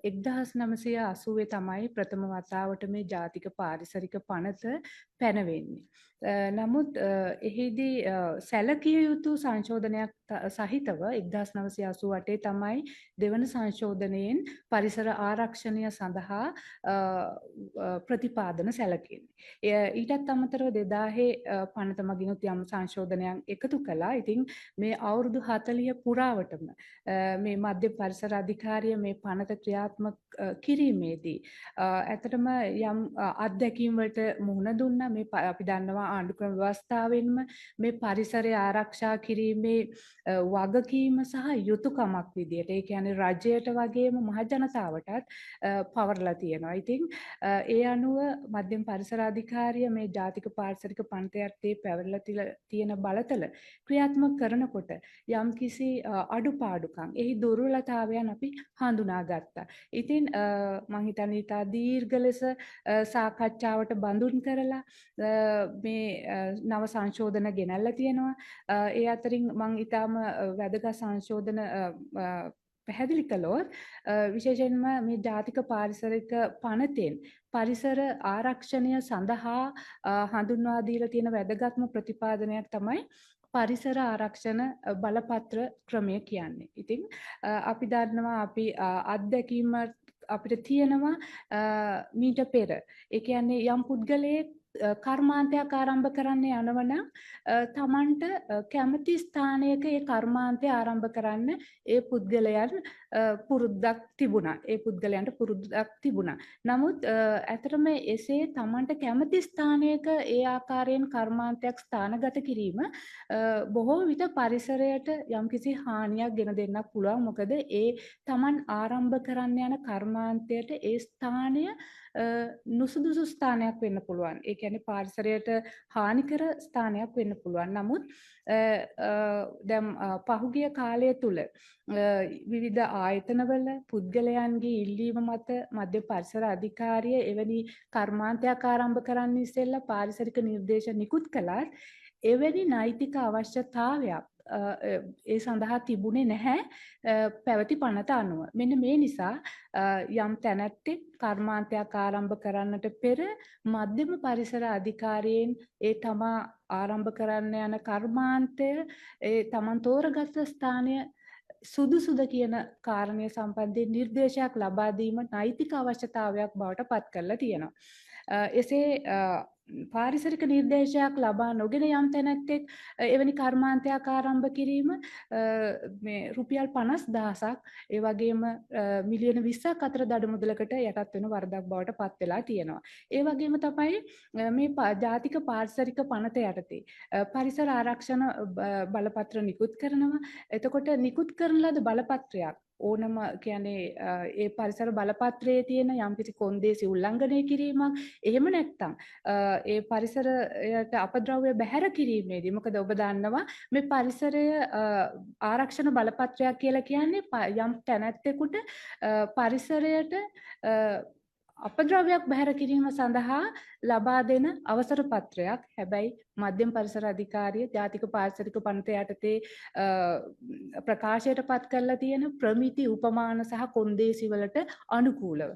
1980 තමයි ප්‍රථම වතාවට මේ ජාතික පාරිසරික පනත පැනවෙන්නේ. නමුත් එහිදී සැලකිය යුතු සංශෝධනයක් සහිතව 1988 තමයි දෙවන සංශෝධනයෙන් පරිසර ආරක්ෂණය සඳහා ප්‍රතිපාදන සැලකෙන්නේ. ඊටත් අමතරව 2000 පනත මගිනුත් යම් සංශෝධනයක් එකතු කළා. ඉතින් මේ අවුරුදු 40 පුරාවටම මේ මධ්‍ය පරිසර අධිකාරිය මේ පනත ක්‍රියාත්මක කිරීමේදී ඇත්තටම යම් අත්දැකීම් වලට මුහුණ දුන්නා. මේ අපි දන්නවා ආණ්ඩුක්‍රම ව්‍යවස්ථාවෙන්ම මේ පරිසරය ආරක්ෂා කිරීමේ වගකීම සහ යුතුයකමක් විදියට ඒ කියන්නේ රජයට වගේම මහජනතාවටත් පවර්ලා තියෙනවා. ඉතින් ඒ අනුව මධ්‍යම පරිසර අධිකාරිය මේ ජාතික පාරිසරික පනතේ පැවරලා තියෙන බලතල ක්‍රියාත්මක කරනකොට යම්කිසි අඩුපාඩුකම් එහි දුර්වලතාවයන් අපි හඳුනාගත්තා. ඉතින් මම හිතන්නේ ඉතා දීර්ඝ ලෙස සාකච්ඡාවට බඳුන් කරලා මේ නව සංශෝධන ගෙනල්ලා තියෙනවා. ඒ අතරින් මම ඊටාම වැදගත් සංශෝධන පැහැදිලි කළොත් විශේෂයෙන්ම මේ ජාතික පාරිසරික පනතෙන් පරිසර ආරක්ෂණය සඳහා හඳුන්වා දීලා තියෙන වැදගත්ම ප්‍රතිපාදනයක් තමයි පරිසර ආරක්ෂණ බලපත්‍ර ක්‍රමය කියන්නේ. ඉතින් අපි දන්නවා අපි අත්දැකීම අපිට තියෙනවා මීට පෙර. ඒ කියන්නේ යම් පුද්ගලයෙක් කර්මාන්තයක් ආරම්භ කරන්න යනවනම් තමන්ට කැමති ස්ථානයක ඒ කර්මාන්තය ආරම්භ කරන්න ඒ පුද්ගලයන් පුරුද්දක් තිබුණා. ඒ පුද්ගලයන්ට පුරුද්දක් තිබුණා. නමුත් ඇත්තටම එසේ තමන්ට කැමති ස්ථානයක ඒ ආකාරයෙන් කර්මාන්තයක් ස්ථානගත කිරීම බොහෝ විට පරිසරයට යම්කිසි හානියක් ගෙන දෙන්නත් පුළුවන්. මොකද ඒ තමන් ආරම්භ කරන්න යන කර්මාන්තයට ඒ ස්ථානය නුසුදුසු ස්ථානයක් වෙන්න පුළුවන්. ඒ කියන්නේ පරිසරයට හානිකර ස්ථානයක් වෙන්න පුළුවන්. නමුත් දැන් පහුගිය කාලය තුල විවිධ ආයතනවල පුද්ගලයන්ගේ ඉල්ලීම මත මධ්‍ය පරිසර අධිකාරිය එවැනි කර්මාන්තයක් ආරම්භ කරන්න ඉස්සෙල්ලා පාරිසරික නිර්දේශ නිකුත් කළත් එවැනි නෛතික අවශ්‍යතාවයක් ඒ සඳහා තිබුණේ නැහැ පැවති පනත අනුව. මෙන්න මේ නිසා යම් තැනැත්තෙක් කර්මාන්තයක් ආරම්භ කරන්නට පෙර මධ්‍යම පරිසර අධිකාරියෙන් ඒ තමා ආරම්භ කරන්න යන කර්මාන්තය ඒ තමන් තෝරගත් ස්ථානය සුදුසුද කියන කාරණය සම්බන්ධයෙන් නිර්දේශයක් ලබා දීම නෛතික අවශ්‍යතාවයක් බවට පත් කරලා තියෙනවා. එසේ පාරිසරික නිර්දේශයක් ලබා නොගෙන යම් තැනැත්තෙක් එවැනි කර්මාන්තයක් ආරම්භ කිරීම මේ රුපියල් 50,000ක් ඒ වගේම මිලියන 20ක් අතර දඩ මුදලකට යටත් වෙන වරදක් බවට පත් වෙලා තියෙනවා. ඒ වගේම තමයි මේ ජාතික පාරිසරික පනත යටතේ පරිසර ආරක්ෂණ බලපත්‍ර නිකුත් කරනවා. එතකොට නිකුත් කරන ලද බලපත්‍රයක් ඕනම කියන්නේ ඒ පරිසර බලපත්‍රයේ තියෙන යම්කිසි කොන්දේසි උල්ලංඝනය කිරීමක් එහෙම නැත්නම් ඒ පරිසරයට අපද්‍රව්‍ය බැහැර කිරීමේදී මොකද ඔබ දන්නවා මේ පරිසරය ආරක්ෂණ බලපත්‍රයක් කියලා කියන්නේ යම් තැනැත්තෙකුට පරිසරයට අපද්‍රව්‍යයක් බැහැර කිරීම සඳහා ලබා දෙන අවසර පත්‍රයක්. හැබැයි මධ්‍යම පරිසර අධිකාරිය ජාතික පාරිසරික පනත යටතේ ප්‍රකාශයට පත් කරලා තියෙන ප්‍රමිති උපමාන සහ කොන්දේසි වලට අනුකූලව.